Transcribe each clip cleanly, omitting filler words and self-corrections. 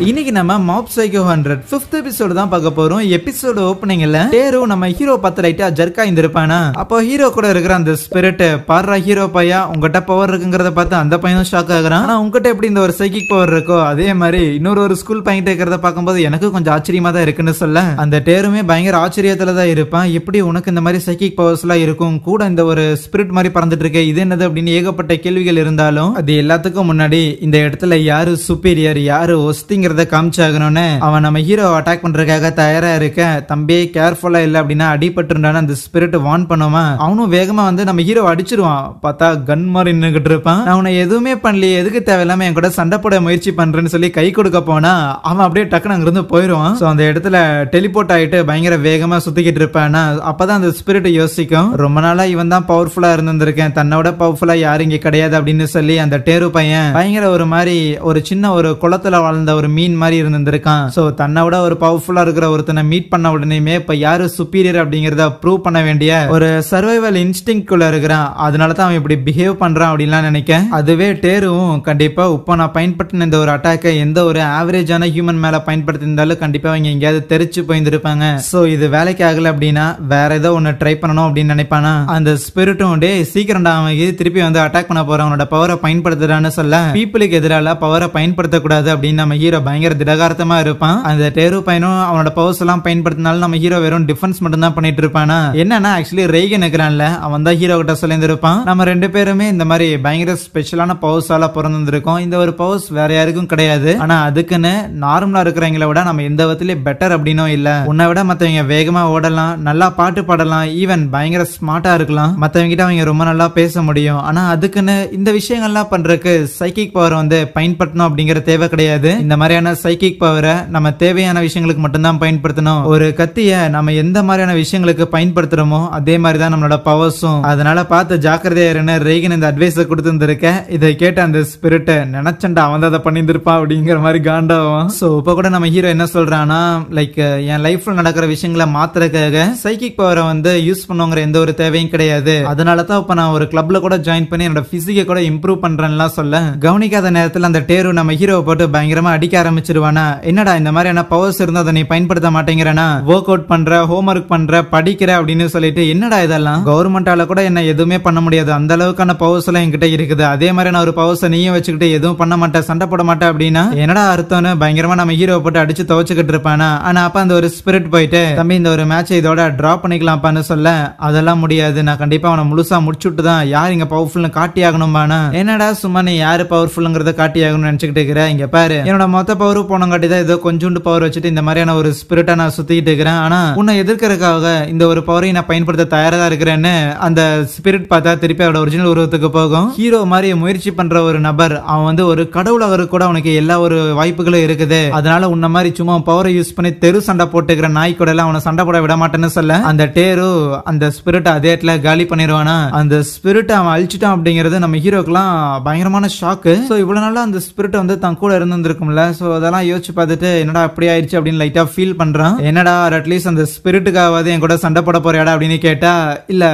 இன்னைக்கு நம்ம mop psycho 100 5th episode தான் பார்க்க போறோம். எபிசோடு ஓப்பனிங்ல டேரு நம்ம ஹீரோ பார்த்து லைட்டா ஜர்க்கா இருந்திருப்பானா, அப்போ ஹீரோ கூட இருக்கிற அந்த ஸ்பிரிட் பாடுறா ஹீரோ பையா உங்ககிட்ட பவர் இருக்குங்கிறத பார்த்து அந்த பையனும் ஷாக் ஆகுறான். ஆனா உங்ககிட்ட எப்படி இந்த ஒரு சைக்கிக் பவர் இருக்கோ அதே மாதிரி இன்னொரு ஸ்கூல் பையன் இருக்கிறத பார்க்கும்போது எனக்கு கொஞ்சம் ஆச்சரியமா தான் இருக்குன்னு சொல்ல அந்த டேருமே பயங்கர ஆச்சரியத்துல தான் இருப்பான். எப்படி உனக்கு இந்த மாதிரி சைக்கிக் பவர்ஸ் எல்லாம் இருக்கும், கூட இந்த ஒரு ஸ்பிரிட் மாதிரி பறந்துட்டு இருக்கு, இது என்னது அப்படின்னு ஏகப்பட்ட கேள்விகள் இருந்தாலும் அது எல்லாத்துக்கும் முன்னாடி இந்த இடத்துல யாரு சுப்பீரியர் யாரு ஒஸ்திங்கிறத காமிச்சாகணும்னு அவன் நம்ம ஹீரோ அட்டாக் பண்றதுக்காக தயாரா இருக்க. தம்பி கேர்ஃபுல்லா இல்ல அப்படின்னா அடிபட்டுருந்தானு அந்த ஸ்பிரிட் வார்ன் பண்ணுவான். அவனும் வேகமா வந்து நம்ம ஹீரோ அடிச்சிருவான். பார்த்தா கன் மாதிரி நின்னுகிட்டு இருப்பான். நான் உன்னை எதுவுமே பண்ணலையே, எதுக்கு தேவையில்லாம என் கூட சண்டை போட முயற்சி பண்றேன்னு சொல்லி கை கொடுக்க போனா அவன் அப்படியே டக்குனு அங்கிருந்து போயிடுவான். சோ அந்த இடத்துல டெலிபோர்ட் ஆயிட்டு பயங்கர வேகமா சுத்திக்கிட்டு இருப்பானா. அப்பதான் அந்த ஸ்பிரிட் யோசிக்கும், ரொம்ப நாளா இவன் தான் பவர்ஃபுல்லா இருந்திருக்கேன், தன்னோட பவர்ஃபுல்லா யாரும் இங்க கிடையாது அப்படின்னு சொல்லி அந்த டேரு பையன் பயங்கர ஒரு மாதிரி ஒரு சின்ன ஒரு குளத்துல வாழ்ந்த ஒரு மீன் மாதிரி இருந்திருக்கான். சோ தன்னை விட ஒரு பவர்ஃபுல்லா இருக்கிற ஒருத்தனை மீட் பண்ண உடனேயுமே இப்ப யாரு சுப்பீரியர் அப்படிங்கறத ப்ரூவ் பண்ண வேண்டிய ஒரு சர்வைவல் இன்ஸ்டிங்க் குள்ள இருக்கிறான். அதனாலதான் அவன் இப்படி பிஹேவ் பண்றான் அப்படின்லாம் நினைக்கிறேன். அதுவே டேருவும் கண்டிப்பா இப்போ நான் பயன்படுத்தின இந்த ஒரு அட்டாக்கை எந்த ஒரு ஆவரேஜான ஹியூமன் மேல பயன்படுத்தி இருந்தாலும் கண்டிப்பா அவங்க எங்கேயாவது தெரிச்சு போயிருந்திருப்பாங்க. சோ இது வேலைக்கு ஆகல அப்படின்னா வேற ஏதோ ஒன்னு ட்ரை பண்ணணும் அப்படின்னு நினைப்பானா. அந்த ஸ்பிரிட்டும் டே சீக்கிரம் அவன் திருப்பி வந்து அட்டாக் பண்ண போற அவனோட பவரை பயன்படுத்துறான்னு சொல்ல பீப்புளுக்கு எதிரால பவரை பயன்படுத்தக்கூடாது அப்படின்னு நம்ம ஹீரோ பயங்கர திடகாரத்தமா இருப்பான். அந்த டேரு பையனும் அவனோட பவர்ஸ் எல்லாம் பயன்படுத்தினாலும் நம்ம ஹீரோ வெறும் டிஃபென்ஸ் மட்டும் தான் பண்ணிட்டு இருப்பானா. என்னன்னா ஆக்சுவலி ரெய்கன் இருக்கிறான்ல அவன் தான் ஹீரோ கிட்ட சொல்லியிருந்திருப்பான், நம்ம ரெண்டு பேருமே இந்த மாதிரி பயங்கர ஸ்பெஷலான பவர்ஸால பிறந்திருக்கோம், இந்த ஒரு பவர்ஸ் வேற யாருக்கும் கிடையாது, ஆனா அதுக்குன்னு நார்மலா இருக்கிறவங்களை விட நம்ம எந்த விதத்திலயும் பெட்டர் அப்படின்னும் இல்ல, உன்னை விட மத்தவங்க வேகமா ஓடலாம், நல்லா பாட்டு பாடலாம், ஈவன் பயங்கர ஸ்மார்ட்டா இருக்கலாம், மத்தவங்க கிட்ட அவங்க ரொம்ப நல்லா பேச முடியும், ஆனா அதுக்குன்னு இந்த விஷயங்கள்லாம் பண்றதுக்கு சைக்கிக் பவர் வந்து பயன்படுத்தணும் அப்படிங்கிற தேவை கிடையாது. இந்த மாதிரியான சைக்கிக் பவரை நம்ம தேவையான விஷயங்களுக்கு மட்டும்தான் பயன்படுத்தணும். ஒரு கத்திய நம்ம எந்த மாதிரியான விஷயங்களுக்கு பயன்படுத்துறோமோ அதே மாதிரி தான் நம்மளோட பவர்ஸும், அதனால பார்த்து ஜாக்கிரதையா இருன்னு ரெய்கன் இந்த அட்வைஸ் கொடுத்துருக்க. இதை கேட்ட அந்த ஸ்பிரிட் நினைச்சண்டா அவன் அதை பண்ணிருப்பான் அப்படிங்கிற மாதிரி காண்டாவும். சோ இப்ப கூட நம்ம ஹீரோ என்ன சொல்றான்னா, லைக் என் லைஃப்ல நடக்கிற விஷயங்களை மாத்துறதுக்காக சைக்கிக் பவரை வந்து யூஸ் பண்ணுங்கிற எந்த ஒரு தேவையும் கிடையாது, அதனாலதான் இப்ப நான் ஒரு கிளப்ல கூட ஜாயின் பண்ணி என்னோட பிசிக்கை கூட இம்ப்ரூவ் பண்றேன்லாம் சொல்ல கவனிக்காத நேரத்தில் அந்த டேரு நம்ம ஹீரோவை போட்டு பயங்கரமா அடிக்க ஆரம்பிச்சிருவானா. என்னடா இந்த மாதிரியான பவர்ஸ் இருந்தா அதை நீ பயன்படுத்த மாட்டேங்கிறனா, ஒர்க் அவுட் பண்ற, ஹோம் ஒர்க் பண்ற, படிக்கிற அப்படின்னு சொல்லிட்டு என்னடா இதெல்லாம், கவர்மெண்டால கூட என்ன எதுவுமே பண்ண முடியாது, அந்த அளவுக்கான பவர்ஸ் எல்லாம் என்கிட்ட இருக்குது, அதே மாதிரி நான் ஒரு பவர்ஸை நீயும் வச்சுக்கிட்டு எதுவும் பண்ண மாட்டேன், சண்டை போட மாட்டேன் அப்படின்னா என்னடா அர்த்தம்னு பயங்கரமா நம்ம ஹீரோவை போட்டு அடிச்சு துவச்சுக்கிட்டு இருப்பானா. ஆனா அப்ப அந்த ஒரு ஸ்பிரிட் போயிட்டு தம்பி இந்த ஒரு மேட்சை இதோட டிராப் பண்ணிக்கலாம்ப்பான்னு சொல்ல அதெல்லாம் முடியாது, நான் கண்டிப்பா அவனை முழுசா முடிச்சுட்டு தான் யார் இங்க பவர்ஃபுல்னு காட்டி ஆகணும்பானா. என்னடா சும்மா நீ யாரு பவர்ஃபுல்ங்கிறத காட்டி ஆகணும்னு நினைச்சுக்கிட்டு இருக்கிற, இங்க பாரு என்னோட மொத்த பவர் போனங்காட்டி தான் ஏதோ கொஞ்சோண்டு பவர் வச்சுட்டு இந்த மாதிரியான ஒரு ஸ்பிரிட்டா நான் சுத்திட்டு இருக்கிறேன், ஆனா உன்னை எதிர்க்கிறதுக்காக இந்த ஒரு பவரை நான் பயன்படுத்த தயாரா இருக்கிறேன்னு அந்த ஸ்பிரிட் பார்த்தா திருப்பி அவரோட ஒரிஜினல் உருவத்துக்கு போகும். ஹீரோ மாதிரி முயற்சி பண்ற ஒரு நபர் அவன் வந்து ஒரு கடவுளாக கூட அவனுக்கு எல்லா ஒரு வாய்ப்புகளும் இருக்குது, அதனால உன்ன மாதிரி சும்மா பவரை யூஸ் பண்ணி தெரு சண்டை போட்டுக்கிற நாய் கூட எல்லாம் அவனை சண்டை போட விட மாட்டேன்னு சொல்ல அந்த டேரு அந்த ஸ்பிரிட் அதே இடத்துல காலி பண்ணிடுவானா. அந்த ஸ்பிரிட் அவன் அழிச்சிட்டான் அப்படிங்கிறது நம்ம ஹீரோக்கெல்லாம் பயங்கரமான ஷாக்கு. சோ இவ்வளவு நாளா அந்த ஸ்பிரிட் வந்து தன் கூட இருந்திருக்கும்ல, சோ அதெல்லாம் யோசிச்சு பார்த்துட்டு என்னடா அப்படி ஆயிடுச்சு அப்படின்னு லைட்டா ஃபீல் பண்றான். என்னடா அட்லீஸ்ட் அந்த ஸ்பிரிட்டுக்காவது என் கூட சண்டை போட போறியாடா அப்படின்னு கேட்டா இல்ல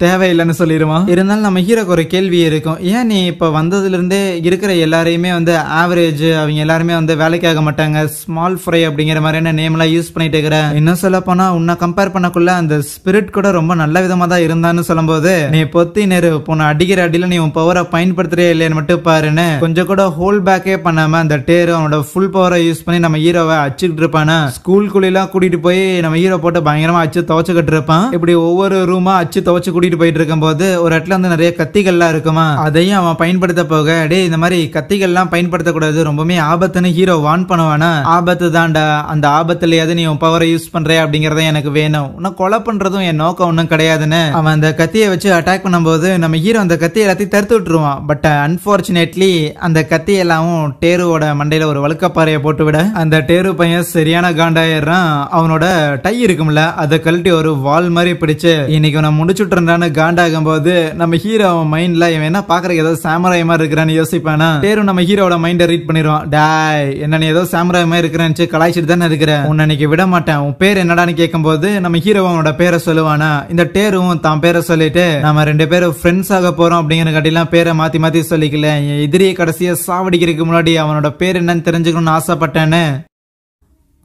தேவையில்லைன்னு சொல்லிடுவான். இருந்தாலும் நம்ம ஹீரோக்கு ஒரு கேள்வி இருக்கும், ஏன் நீ இப்ப வந்ததுல இருந்தே இருக்கிற எல்லாரையுமே வந்து ஆவரேஜ் அவங்க எல்லாருமே வந்து வேலைக்கு ஆக மாட்டாங்க, ஸ்மால் ஃப்ரை அப்படிங்கிற மாதிரியான நேம் எல்லாம் யூஸ் பண்ணிட்டு இருக்கிற, இன்னும் சொல்ல போனா உன்னை கம்பேர் பண்ணக்குள்ள அந்த ஸ்பிரிட் கூட ரொம்ப நல்ல விதமா தான் இருந்தான்னு சொல்லும் போது நீ பொத்தி நேரு போன அடிக்கிற அடியில நீ உன் பவரை பயன்படுத்துறே இல்லைன்னு மட்டும் பாருன்னு கொஞ்சம் கூட ஹோல் பேக்கே பண்ணாம அந்த டேரு அவனோட ஃபுல் பவரை யூஸ் பண்ணி நம்ம ஹீரோவை அச்சுக்கிட்டு இருப்பானா. ஸ்கூலுக்குள்ள கூட்டிட்டு போய் நம்ம ஹீரோ போட்டு பயங்கரமா அச்சு துவச்சுக்கிட்டு இருப்பான். இப்படி ஒவ்வொரு ரூமா அச்சு துவச்சு கூட்டிட்டு போயிட்டு இருக்கும் போது ஒரு இடத்துல வந்து நிறைய கத்திகள்லாம் இருக்குமா, அதையும் அவன் பயன்படுத்த போக டே இந்த மாதிரி கத்திகள்லாம் பயன்படுத்தக்கூடாது ரொம்பவே ஆபத்துன்னு ஹீரோ வார்ன் பண்ணுவானா. ஆபத்து தான்டா, அந்த ஆபத்துலயாவது நீ உன் பவரை யூஸ் பண்ற அப்படிங்கறத எனக்கு வேணும், உன்னை கொலை பண்றதும் என் நோக்கம் ஒன்னும் கிடையாதுன்னு அவன் அந்த கத்தியை வச்சு அட்டாக் பண்ணும்போது நம்ம ஹீரோ அந்த கத்தியை எல்லாத்தையும் தடுத்து விட்டுருவான். பட் அன்பார்ச்சுனேட்லி அந்த கத்தி எல்லாம் டேருவோட மண்டையில ஒரு வழுக்கப்பாறையை போட்டு விட அந்த டேரு பையன் சரியான காண்டாயிடுறான். அவனோட டை இருக்கும்ல அதை கழட்டி ஒரு வால் மாதிரி பிடிச்சு இன்னைக்கு நான் முடிச்சுட்டு இருந்தான்னு காண்டாகும் போது நம்ம ஹீரோ மைண்ட்ல இவன் என்ன பாக்குறதுக்கு ஏதோ சாமுராய் மாதிரி இருக்கிறான்னு யோசிப்பானா. டேரு நம்ம ஹீரோட மைண்டை ரீட் பண்ணிடுவான், டாய் என்ன நீ ஏதோ சாமுராய் மாதிரி இருக்கிறேன்னு கலாய்ச்சிட்டு தானே இருக்கிற, உன்னை இன்னைக்கு விட மாட்டேன், உன் பேர் என்னடான்னு கேட்கும் போது நம்ம ஹீரோ அவனோட பேரை சொல்லுவானா. இந்த டேருவும் தான் பேரை சொல்லிட்டு நம்ம ரெண்டு பேரும் ஃப்ரெண்ட்ஸ் ஆக போறோம் அப்படிங்கிற கட்டிலாம் பேரை மாத்தி மாத்தி சொல்லிக்கல, எதிரியை கடைசியா சாவடிக்கிறதுக்கு முன்னாடி அவனோட பேர் என்னன்னு தெரிஞ்ச தெரிஞ்சுக்கணும்னு ஆசைப்பட்டேன்னு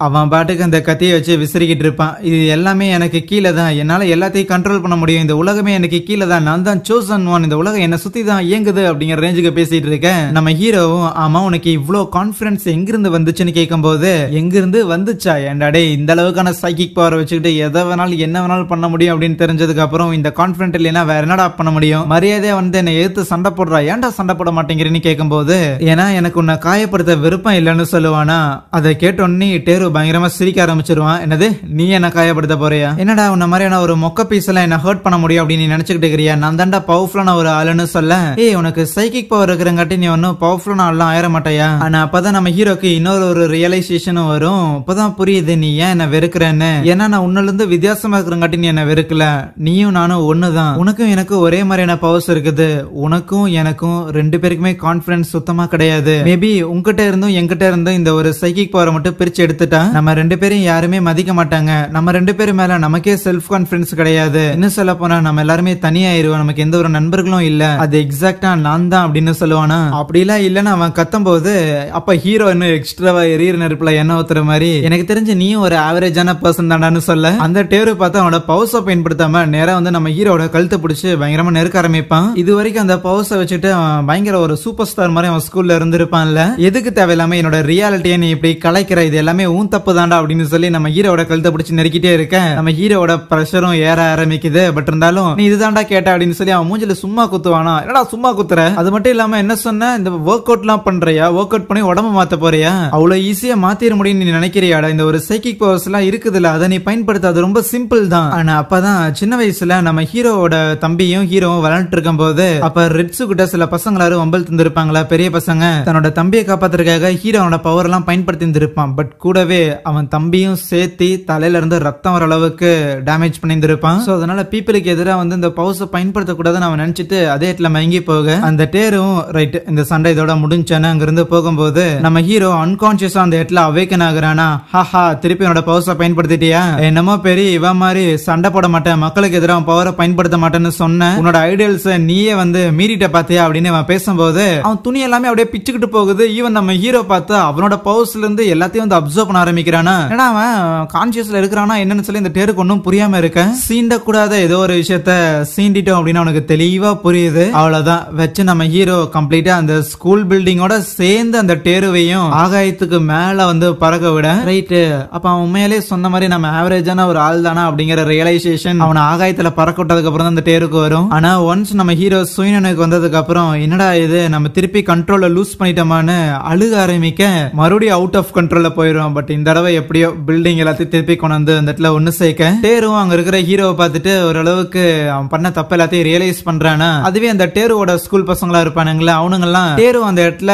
அவன் பாட்டுக்கு அந்த கத்தியை வச்சு விசிறிக்கிட்டு இருப்பான். இது எல்லாமே எனக்கு கீழே தான், என்னால எல்லாத்தையும் கண்ட்ரோல் பண்ண முடியும், இந்த உலகமே எனக்கு கீழே தான், நான் தான் சோசன் ஒன், இந்த உலகம் என்ன சுத்தி தான் இயங்குது அப்படிங்கிற ரேஞ்சுக்கு பேசிட்டு இருக்கேன். நம்ம ஹீரோவும் ஆமா உனக்கு இவ்வளோ கான்பிடன்ஸ் எங்கிருந்து வந்துச்சுன்னு கேட்கும் போது எங்கிருந்து வந்துச்சா ஏண்டாடே இந்த அளவுக்கான சைக்கிக் பவர் வச்சுக்கிட்டு எதை வேணாலும் என்ன வேணாலும் பண்ண முடியும் அப்படின்னு தெரிஞ்சதுக்கு அப்புறம் இந்த கான்பிடன்ட் இல்லைன்னா வேற என்னடா பண்ண முடியும், மரியாதையா வந்து என்னை எதிர்த்து சண்டை போடுறா, ஏன்டா சண்டை போட மாட்டேங்கிறேன்னு கேட்கும் போது ஏன்னா எனக்கு உன்னை காயப்படுத்த விருப்பம் இல்லைன்னு சொல்லுவானா. அதை கேட்டோன்னே டேரு பயங்கரமா சிரிக்க ஆரம்பிச்சிருவான். என்னது நீ என்ன காயப்படுத்த போறியா, என்னடா உன்ன மாதிரியான ஒரு மொக்க பீஸ் எல்லாம் என்ன ஹர்ட் பண்ண முடியும் அப்படின்னு நீ நினைச்சுக்கிட்டு இருக்கிறியா, நான் தாண்டா பவர்ஃபுல்லான ஒரு ஆளுன்னு சொல்ல ஏய் உனக்கு சைக்கிக் பவர் இருக்கிறங்காட்டி நீ ஒன்னும் பவர்ஃபுல்லான ஆள்லாம் ஆயிர மாட்டாயா. ஆனா அப்பதான் நம்ம ஹீரோக்கு இன்னொரு ஒரு ரியலைசேஷனும் வரும். இப்பதான் புரியுது நீ ஏன் என்ன வெறுக்கிறேன்னு, ஏன்னா நான் உன்னில இருந்து வித்தியாசமா இருக்கிறங்காட்டி நீ என்ன வெறுக்கல, நீயும் நானும் ஒண்ணுதான், உனக்கும் எனக்கும் ஒரே மாதிரியான பவர்ஸ் இருக்குது, உனக்கும் எனக்கும் ரெண்டு பேருக்குமே கான்பிடன்ஸ் சுத்தமா கிடையாது, மேபி உங்ககிட்ட இருந்தும் என்கிட்ட இருந்தும் இந்த ஒரு சைக்கிக் பவரை மட்டும் பிரிச்சு எடுத்துட்டா நம்ம ரெண்டு பேரும் யாருமே மதிக்க மாட்டாங்க, நம்ம ரெண்டு பேரும் மேல நமக்கே செல்ஃப் கான்பிடன்ஸ் கிடையாது, இன்னும் சொல்ல போனா நம்ம எல்லாருமே தனியாயிருவோம், நமக்கு எந்த ஒரு நண்பர்களும் இல்ல, அது எக்ஸாக்டா நான் தான் அப்படின்னு சொல்லுவானா. அப்படிலாம் இல்லன்னு அவன் கத்தும் போது அப்ப ஹீரோ இன்னும் எக்ஸ்ட்ராவா எரியற நெருப்புல என்ன ஊத்துற மாதிரி எனக்கு தெரிஞ்சு நீயும் ஒரு ஆவரேஜான பர்சன் தானான்னு சொல்ல அந்த டேரு பார்த்து அவனோட பவர்ஸை பயன்படுத்தாம நேரா வந்து நம்ம ஹீரோட கழுத்தை பிடிச்சு பயங்கரமா நெருக்க ஆரம்பிப்பான். இது வரைக்கும் அந்த பவர்ஸை வச்சுட்டு அவன் பயங்கர ஒரு சூப்பர் ஸ்டார் மாதிரி அவன் ஸ்கூல்ல இருந்திருப்பான்ல, எதுக்கு தேவையில்லாம என்னோட ரியாலிட்டியை நீ இப்படி கலைக்கிற, இது எல்லாமே ஊன் தப்பு தாண்டா அப்படின்னு சொல்லி நம்ம ஹீரோட கழுத்தை பிடிச்சு நெருக்கிட்டே இருக்க நம்ம ஹீரோட பிரஷரும் ஏற ஆரம்பிக்குது. பட் இருந்தாலும் நீ இதுதான்டா கேட்ட அப்படின்னு சொல்லி அவன் மூஞ்சில சும்மா குத்துவானா. என்னடா சும்மா குத்துற, அது மட்டும் இல்லாம என்ன சொன்ன இந்த ஒர்க் அவுட் எல்லாம் பண்றியா, ஒர்க் அவுட் பண்ணி உடம்பு மாத்த போறியா, அவ்வளவு ஈஸியா மாத்திர முடியும் நீ நினைக்கிறியாடா, இந்த ஒரு சைக்கிக் பவர்ஸ் எல்லாம் இருக்குதுல்ல அதை நீ பயன்படுத்த, அது ரொம்ப சிம்பிள் தான். ஆனா அப்பதான் சின்ன வயசுல நம்ம ஹீரோவோட தம்பியும் ஹீரோவும் விளையாண்டு இருக்கும் போது அப்ப ரெட்ஸு கிட்ட சில பசங்களாரும் வம்பல் தந்திருப்பாங்களா, பெரிய பசங்க தன்னோட தம்பியை காப்பாத்துறதுக்காக ஹீரோவோட பவர் எல்லாம் பயன்படுத்தி இருந்திருப்பான். பட் கூடவே அவன் தம்பியும் சேர்த்தி தலையில இருந்து ரத்தம் வர அளவுக்கு டேமேஜ் பண்ணியிருந்திருப்பான். சோ அதனால பீப்புளுக்கு எதிராக வந்து இந்த பவர்ஸை பயன்படுத்த கூடாதுன்னு அவன் நினைச்சிட்டு அதே இடத்துல மயங்கி போக அந்த டேரும் ரைட் இந்த சண்டை இதோட முடிஞ்சானு அங்கிருந்து போகும்போது நம்ம ஹீரோ அன்கான்சியஸா அந்த இடத்துல அவேக்கன் ஆகுறானா. ஹாஹா திருப்பி என்னோட பவர்ஸை பயன்படுத்திட்டியா, என்னமோ பெரிய இவ மாதிரி சண்டை போட மாட்டேன், மக்களுக்கு எதிராக பவரை பயன்படுத்த மாட்டேன்னு சொன்ன உன்னோட ஐடியல்ஸை நீயே வந்து மீறிட்ட பாத்தியா அப்படின்னு அவன் பேசும்போது அவன் துணி எல்லாமே அப்படியே பிச்சுக்கிட்டு போகுது. ஈவன் நம்ம ஹீரோ பார்த்து அவனோட பவர்ஸ்ல இருந்து எல்லாத்தையும் வந்து அப்சர்வ் பண்ண ஆரம்பிக்கிறானா. ஏன்னா அவன் கான்சியஸ்ல இருக்கிறானா என்னன்னு சொல்லி இந்த டேருக்கு ஒன்னும் புரியாம இருக்க, சீண்டக்கூடாத ஏதோ ஒரு விஷயத்த சீண்டிட்டோம் அப்படின்னு அவனுக்கு தெளிவா புரியுது. அவ்வளவுதான் வச்சு நம்ம ஹீரோ கம்ப்ளீட்டா அந்த ஸ்கூல் பில்டிங்கோட சேர்ந்து அந்த டேருவையும் ஆகாயத்துக்கு மேல வந்து பறக்க விட ரைட்டு. அப்ப அவன் உண்மையிலே சொன்ன மாதிரி நம்ம ஆவரேஜான ஒரு ஆள் தானா அப்படிங்கிற ரியலைசேஷன் அவனை ஆகாயத்துல பறக்க விட்டதுக்கு அப்புறம் தான் அந்த டேருக்கு வரும். ஆனா ஒன்ஸ் நம்ம ஹீரோ சுயனுக்கு வந்ததுக்கு அப்புறம் என்னடா இது நம்ம திருப்பி கண்ட்ரோல லூஸ் பண்ணிட்டோமான்னு அழுக ஆரம்பிக்க மறுபடியும் அவுட் ஆஃப் கண்ட்ரோல்ல போயிடும். பட் இந்த தடவை எப்படியோ பில்டிங் எல்லாத்தையும் திருப்பி கொண்டு வந்து அந்த இடத்துல ஒண்ணு சேர்க்க டேரும் அங்க இருக்கிற ஹீரோவை பார்த்துட்டு ஓரளவுக்கு அவன் பண்ண தப்பு எல்லாத்தையும் ரியலைஸ் பண்றானா. அதுவே அந்த டேருவோட ஸ்கூல் பசங்களா இருப்பானுங்களா அவனுங்கெல்லாம் டேரு அந்த இடத்துல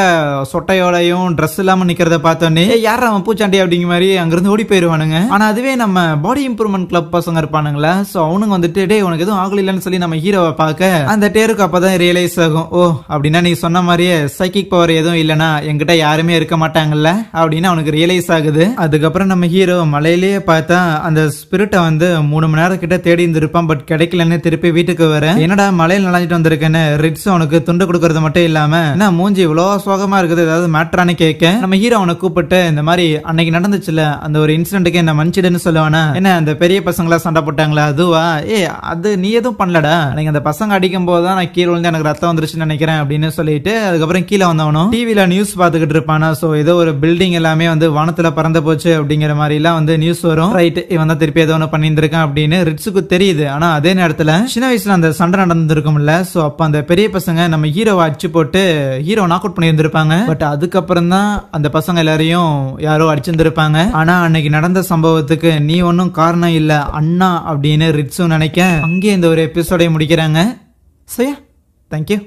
சொட்டையோடையும் ட்ரெஸ் இல்லாம நிக்கிறத பார்த்தோன்னே யார் அவன் பூச்சாண்டி அப்படிங்கிற மாதிரி அங்கிருந்து ஓடி போயிருவானுங்க. ஆனா அதுவே நம்ம பாடி இம்ப்ரூவ்மெண்ட் கிளப் பசங்க இருப்பானுங்களா, சோ அவனுங்க வந்துட்டு டே உனக்கு எதுவும் ஆகலன்னு சொல்லி நம்ம ஹீரோவை பார்க்க அந்த டேருக்கு அப்பதான் ரியலைஸ் ஆகும். ஓ அப்படின்னா நீ சொன்ன மாதிரியே சைக்கிக் பவர் எதுவும் இல்லைன்னா என்கிட்ட யாருமே இருக்க மாட்டாங்கல்ல அப்படின்னு அவனுக்கு ரியலைஸ் ஆகுது. அதுக்கப்புறம் நம்ம ஹீரோ மலையிலேயே பார்த்தா அந்த ஸ்பிரிட்டை வந்து 3 மணி நேரம் கிட்ட தேடி இருந்திருப்பான். பட் கிடைக்கலன்னு திருப்பி வீட்டுக்கு வர என்னடா மலையில் நனைஞ்சிட்டு வந்திருக்கேன்னு ரிட்ஸ் அவனுக்கு துண்டு கொடுக்கறது மட்டும் இல்லாம என்ன மூஞ்சி இவ்வளவு சோகமா இருக்குது ஏதாவது மேட்ரான்னு கேட்க நம்ம ஹீரோ அவனை கூப்பிட்டு இந்த மாதிரி அன்னைக்கு நடந்துச்சுல அந்த ஒரு இன்சிடென்ட்டுக்கு என்ன மன்னிச்சிடுன்னு சொல்லுவானா. என்ன அந்த பெரிய பசங்களா சண்டை போட்டாங்களா அதுவா, ஏ அது நீ எதுவும் பண்ணலடா, அன்னைக்கு அந்த பசங்க அடிக்கும் போதுதான் நான் கீழே விழுந்து எனக்கு ரத்தம் வந்துருச்சுன்னு நினைக்கிறேன் அப்படின்னு சொல்லிட்டு அதுக்கப்புறம் கீழே வந்தவனும் டிவில நியூஸ் பார்த்துக்கிட்டு இருப்பானா. சோ ஏதோ ஒரு பில்டிங் எல்லாமே வந்து வானத்துல பறந்து போச்சு அப்படிங்கிற மாதிரி எல்லாம் வந்து நியூஸ் வரும். ரைட் இவன் தான் திருப்பி ஏதோ ஒன்று பண்ணியிருந்திருக்கான் அப்படின்னு ரிட்ஸுக்கு தெரியுது. ஆனா அதே நேரத்துல சின்ன வயசுல அந்த சண்டை நடந்திருக்கும்ல, சோ அப்ப அந்த பெரிய பசங்க நம்ம ஹீரோவை அடிச்சு போட்டு ஹீரோ நாக் அவுட் பண்ணியிருந்திருப்பாங்க. பட் அதுக்கப்புறம் தான் அந்த பசங்க எல்லாரையும் யாரோ அடிச்சிருந்திருப்பாங்க. ஆனா அன்னைக்கு நடந்த சம்பவத்துக்கு நீ ஒன்னும் காரணம் இல்ல அண்ணா அப்படின்னு ரிட்ஸும் நினைக்க அங்கே இந்த ஒரு எபிசோடை முடிக்கிறாங்க. சரியா, தேங்க்யூ.